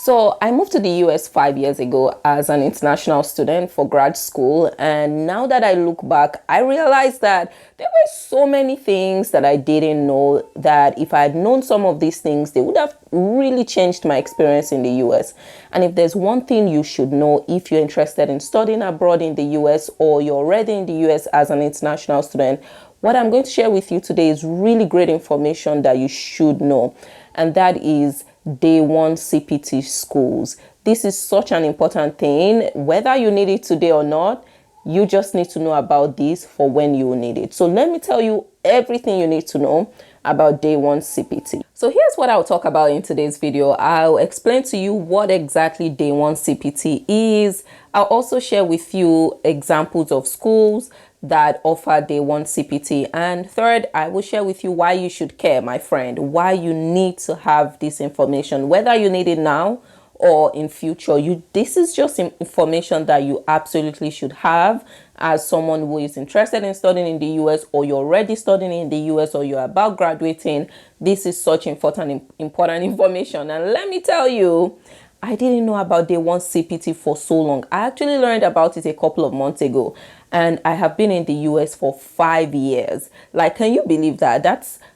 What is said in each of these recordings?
So I moved to the US 5 years ago as an international student for grad school. And now that I look back, I realized that there were so many things that I didn't know, that if I had known some of these things, they would have really changed my experience in the US. And if there's one thing you should know if you're interested in studying abroad in the US, or you're already in the US as an international student, what I'm going to share with you today is really great information that you should know. And that is day one CPT schools. This is such an important thing. Whether you need it today or not, you just need to know about this for when you need it. So let me tell you everything you need to know about day one CPT. So here's what I'll talk about in today's video. I'll explain to you what exactly day one CPT is. I'll also share with you examples of schools that offer day one CPT. And third, I will share with you why you should care, my friend, why you need to have this information, whether you need it now or in future. This is just information that you absolutely should have as someone who is interested in studying in the US, or you're already studying in the US, or you're about graduating. This is such important information. And let me tell you, I didn't know about day one CPT for so long. I actually learned about it a couple of months ago, and I have been in the US for 5 years. Like, can you believe that?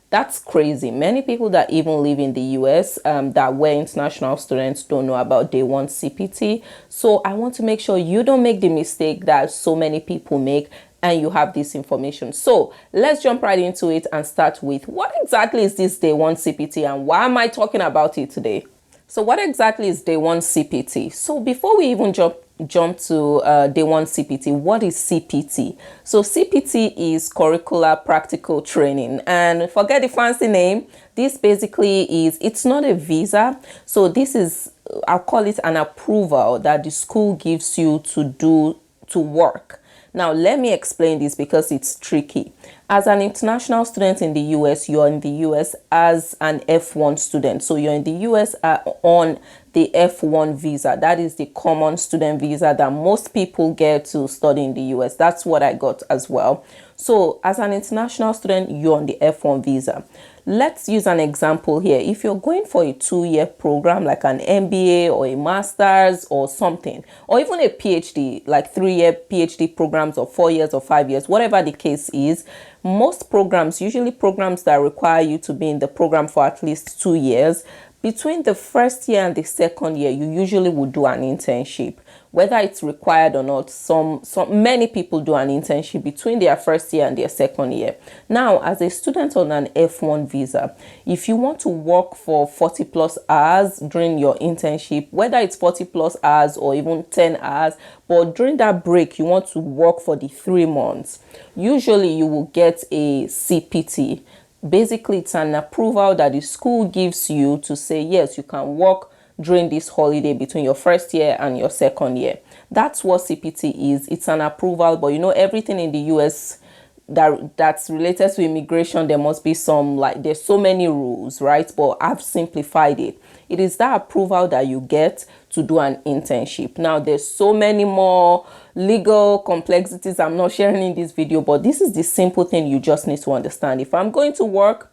That's crazy. Many people that even live in the US that were international students don't know about day one CPT. So I want to make sure you don't make the mistake that so many people make, and you have this information. So let's jump right into it and start with, what exactly is this day one CPT, and why am I talking about it today? So what exactly is day one CPT? So before we even jump to day one CPT, what is CPT? So CPT is curricular practical training, and forget the fancy name. This basically is, it's not a visa. So this is, I'll call it an approval that the school gives you to work. Now, let me explain this because it's tricky. As an international student in the US, you're in the US as an F1 student. So you're in the US on the F1 visa. That is the common student visa that most people get to study in the US. That's what I got as well. So as an international student, you're on the F1 visa. Let's use an example here. If you're going for a 2-year program like an MBA or a master's or something, or even a PhD, like 3-year PhD programs, or 4 years or 5 years, whatever the case is, most programs, usually programs that require you to be in the program for at least 2 years, between the first year and the second year, you usually would do an internship. Whether it's required or not, many people do an internship between their first year and their second year. Now, as a student on an F1 visa, if you want to work for 40 plus hours during your internship, whether it's 40 plus hours or even 10 hours, but during that break, you want to work for the 3 months, usually you will get a CPT. Basically, it's an approval that the school gives you to say, yes, you can work during this holiday between your first year and your second year. That's what CPT is. It's an approval, but you know, everything in the US that's related to immigration, there must be some, like, there's so many rules, right? But I've simplified it. It is that approval that you get to do an internship. Now, there's so many more legal complexities I'm not sharing in this video, but this is the simple thing you just need to understand. If I'm going to work,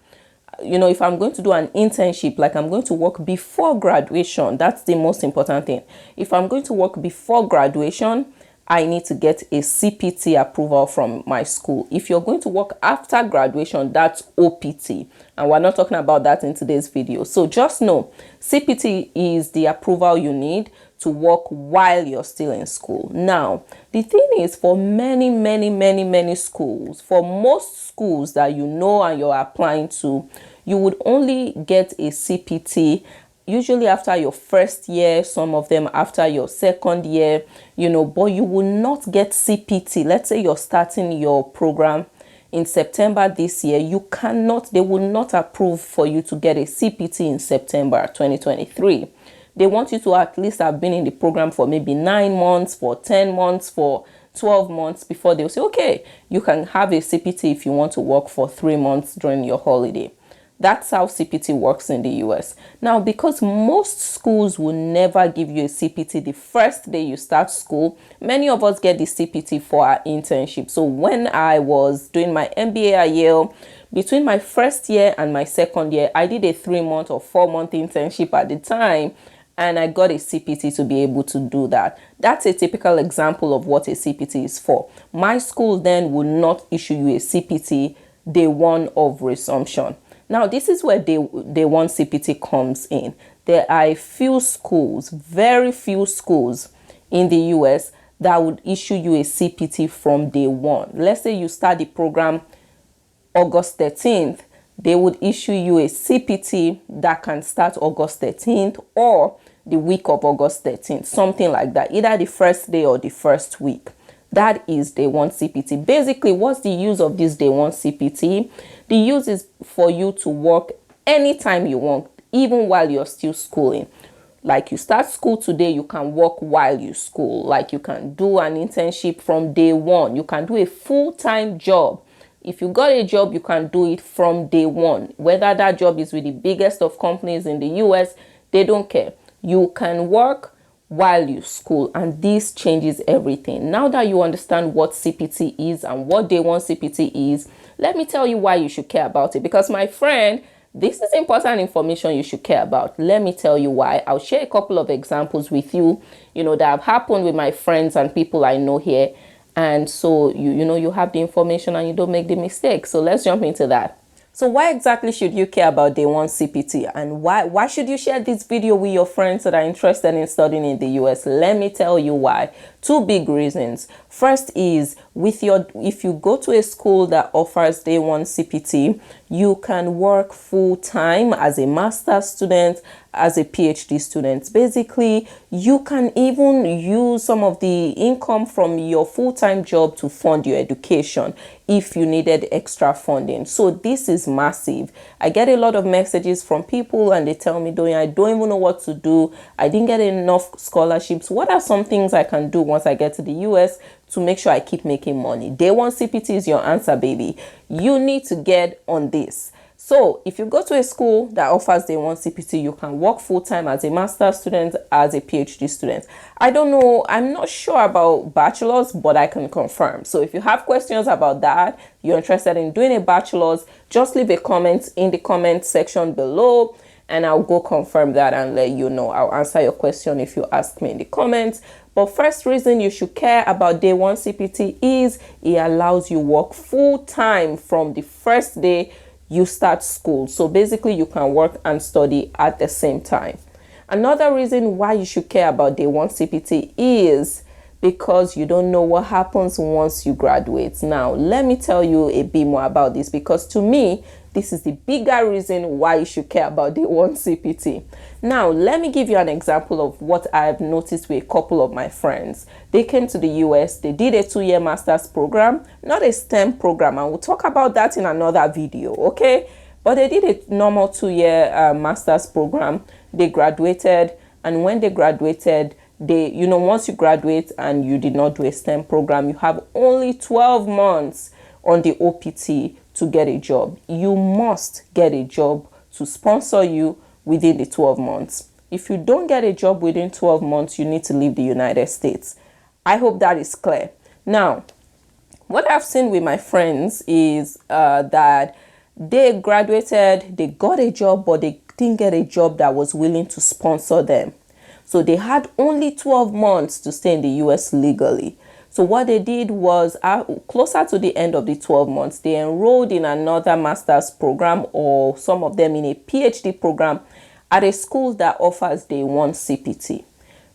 if I'm going to do an internship, like I'm going to work before graduation, that's the most important thing. If I'm going to work before graduation, I need to get a CPT approval from my school. If you're going to work after graduation, that's OPT. And we're not talking about that in today's video. So just know, CPT is the approval you need to work while you're still in school. Now, the thing is, for many schools, for most schools that you know and you're applying to, you would only get a CPT usually after your first year, some of them after your second year, but you will not get CPT. Let's say you're starting your program in September this year, they will not approve for you to get a CPT in September 2023. They want you to at least have been in the program for maybe 9 months, for 10 months, for 12 months before they'll say, okay, you can have a CPT if you want to work for 3 months during your holiday. That's how CPT works in the US. Now, because most schools will never give you a CPT the first day you start school, many of us get the CPT for our internship. So when I was doing my MBA at Yale, between my first year and my second year, I did a 3-month or 4-month internship at the time. and I got a CPT to be able to do that. That's a typical example of what a CPT is for. My school then will not issue you a CPT day one of resumption. Now, this is where day one CPT comes in. There are a few schools, very few schools in the US that would issue you a CPT from day one. Let's say you start the program August 13th, they would issue you a CPT that can start August 13th or the week of August 13th, something like that, either the first day or the first week. That is day one CPT. Basically, what's the use of this day one CPT? The use is for you to work anytime you want, even while you're still schooling. Like you start school today, you can work while you school. Like you can do an internship from day one. You can do a full-time job. If you got a job, you can do it from day one. Whether that job is with the biggest of companies in the US, they don't care. You can work while you school, and this changes everything. Now that you understand what CPT is and what day one CPT is, let me tell you why you should care about it. Because my friend, this is important information you should care about. Let me tell you why. I'll share a couple of examples with you, that have happened with my friends and people I know here. And so, you have the information and you don't make the mistake. So let's jump into that. So why exactly should you care about day one CPT, and why should you share this video with your friends that are interested in studying in the US? Let me tell you why. Two big reasons. First is if you go to a school that offers day one CPT, you can work full time as a master's student, as a PhD student. Basically, you can even use some of the income from your full-time job to fund your education if you needed extra funding. So this is massive. I get a lot of messages from people and they tell me, I don't even know what to do. I didn't get enough scholarships. What are some things I can do once I get to the US to make sure I keep making money? Day one CPT is your answer, baby. You need to get on this. So if you go to a school that offers day one CPT, you can work full-time as a master's student, as a PhD student. I don't know, I'm not sure about bachelor's, but I can confirm. So if you have questions about that, you're interested in doing a bachelor's, just leave a comment in the comment section below and I'll go confirm that and let you know. I'll answer your question if you ask me in the comments. But first reason you should care about day one CPT is it allows you work full-time from the first day you start school. So basically you can work and study at the same time. Another reason why you should care about day one CPT is because you don't know what happens once you graduate. Now, let me tell you a bit more about this, because to me, this is the bigger reason why you should care about day one CPT. Now, let me give you an example of what I've noticed with a couple of my friends. They came to the US, they did a 2-year master's program, not a STEM program, and we'll talk about that in another video, okay? But they did a normal 2-year master's program. They graduated, and when they graduated, once you graduate and you did not do a STEM program, you have only 12 months on the OPT to get a job. You must get a job to sponsor you within the 12 months. If you don't get a job within 12 months, you need to leave the United States. I hope that is clear. Now, what I've seen with my friends is that they graduated, they got a job, but they didn't get a job that was willing to sponsor them. So they had only 12 months to stay in the US legally. So what they did was, closer to the end of the 12 months, they enrolled in another master's program, or some of them in a PhD program at a school that offers day one CPT.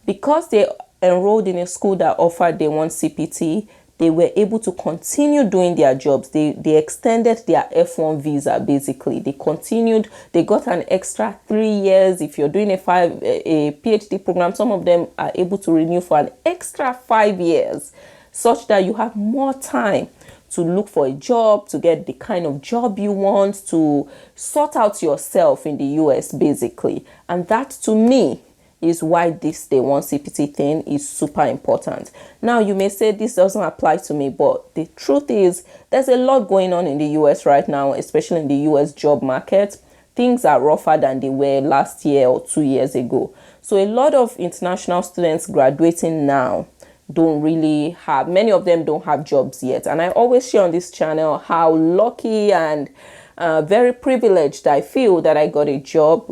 Because they enrolled in a school that offered day one CPT, they were able to continue doing their jobs. They extended their F1 visa, basically. They continued, they got an extra 3 years. If you're doing a PhD program, some of them are able to renew for an extra 5 years, such that you have more time to look for a job, to get the kind of job you want, to sort out yourself in the US, basically. And that, to me, is why this day one CPT thing is super important. Now, you may say this doesn't apply to me, but the truth is there's a lot going on in the US right now, especially in the US job market. Things are rougher than they were last year or 2 years ago. So a lot of international students graduating now many of them don't have jobs yet. And I always share on this channel how lucky and very privileged I feel that I got a job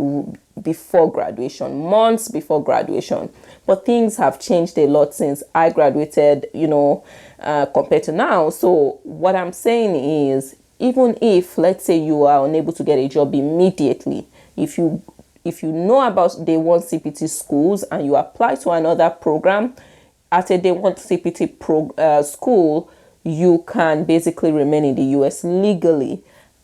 before graduation, months before graduation. But things have changed a lot since I graduated, compared to now. So what I'm saying is, even if, let's say, you are unable to get a job immediately, if you know about day one CPT schools and you apply to another program at a day one CPT school, you can basically remain in the US legally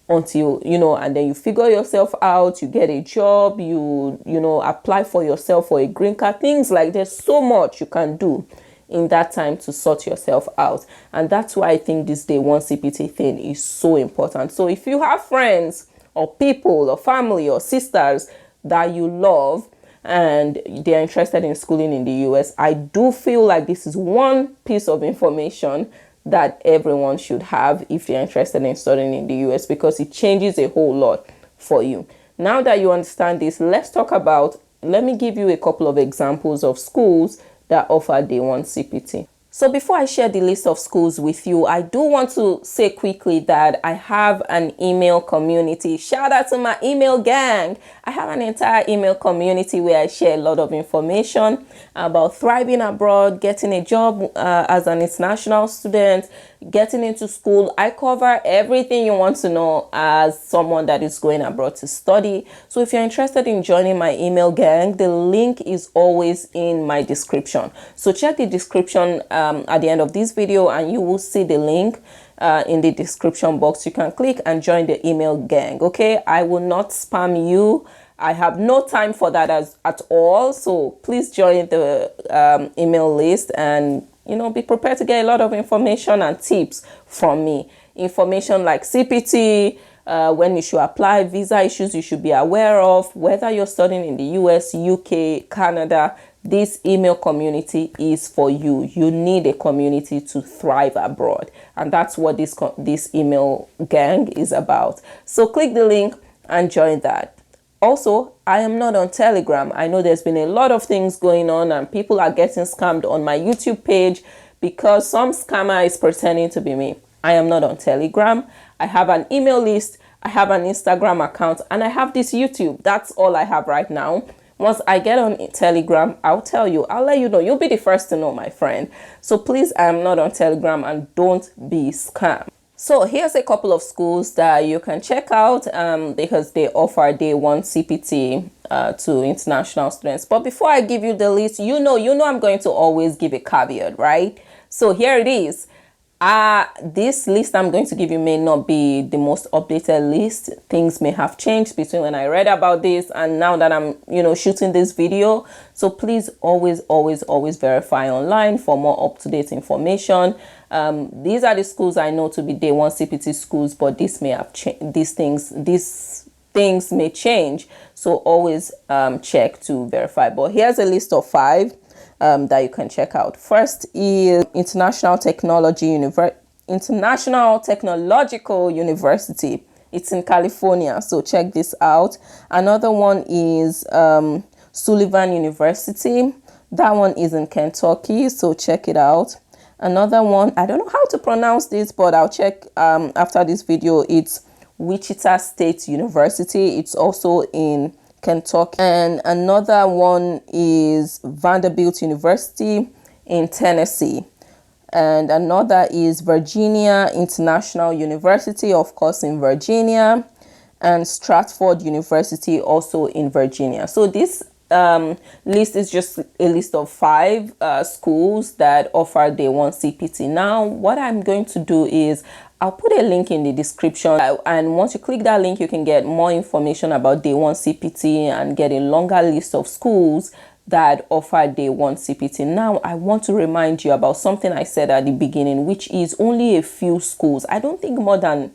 until, and then you figure yourself out, you get a job, you apply for yourself for a green card, things like there's so much you can do in that time to sort yourself out. And that's why I think this day one CPT thing is so important. So if you have friends or people or family or sisters that you love and they're interested in schooling in the US, I do feel like this is one piece of information that everyone should have if you're interested in studying in the US, because it changes a whole lot for you. Now that you understand this, let me give you a couple of examples of schools that offer day one CPT. So before I share the list of schools with you, I do want to say quickly that I have an email community. Shout out to my email gang. I have an entire email community where I share a lot of information about thriving abroad, getting a job as an international student, getting into school. I cover everything you want to know as someone that is going abroad to study. So if you're interested in joining my email gang, the link is always in my description. So check the description at the end of this video and you will see the link in the description box. You can click and join the email gang. Okay, I will not spam you. I have no time for that at all. So please join the email list and be prepared to get a lot of information and tips from me. Information like CPT, when you should apply, visa issues you should be aware of, whether you're studying in the US, UK, Canada. This email community is for you. You need a community to thrive abroad. And that's what this email gang is about. So click the link and join that. Also, I am not on Telegram. I know there's been a lot of things going on and people are getting scammed on my YouTube page because some scammer is pretending to be me. I am not on Telegram. I have an email list, I have an Instagram account, and I have this YouTube. That's all I have right now. Once I get on Telegram, I'll tell you. I'll let you know. You'll be the first to know, my friend. So please, I am not on Telegram and don't be scammed. So here's a couple of schools that you can check out because they offer day one CPT to international students. But before I give you the list, you know I'm going to always give a caveat, right? So here it is. This list I'm going to give you may not be the most updated list. Things may have changed between when I read about this and now that I'm, shooting this video. So please always verify online for more up-to-date information. These are the schools I know to be day one CPT schools, but this may have changed. These things may change. So always check to verify. But here's a list of 5 that you can check out. First is International Technological University. It's in California, so check this out. Another one is Sullivan University. That one is in Kentucky, so check it out. Another one, I don't know how to pronounce this, but I'll check after this video. It's Wichita State University. It's also in Kentucky. And another one is Vanderbilt University in Tennessee. And another is Virginia International University, of course, in Virginia, and Stratford University, also in Virginia. So this list is just a list of 5 schools that offer day one CPT. Now, what I'm going to do is I'll put a link in the description, and once you click that link, you can get more information about day one CPT and get a longer list of schools that offer day one CPT. Now, I want to remind you about something I said at the beginning, which is only a few schools. I don't think more than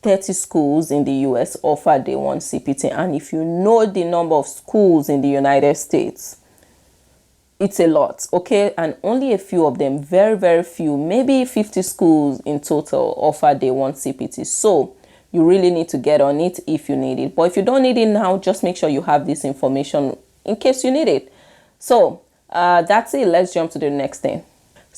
30 schools in the US offer day one CPT. And if you know the number of schools in the United States, it's a lot, okay? And only a few of them, very few, maybe 50 schools in total offer day one CPT. So you really need to get on it if you need it. But if you don't need it now, just make sure you have this information in case you need it. So that's it. Let's jump to the next thing.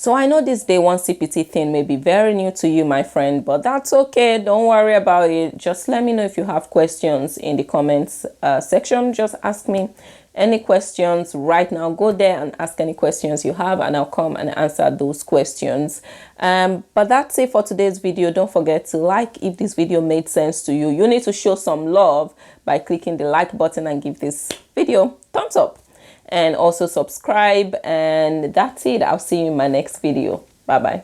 So I know this day one CPT thing may be very new to you, my friend, but that's okay. Don't worry about it. Just let me know if you have questions in the comments section. Just ask me any questions right now. Go there and ask any questions you have, and I'll come and answer those questions. But that's it for today's video. Don't forget to like if this video made sense to you. You need to show some love by clicking the like button and give this video thumbs up. And also subscribe, and that's it. I'll see you in my next video. Bye bye.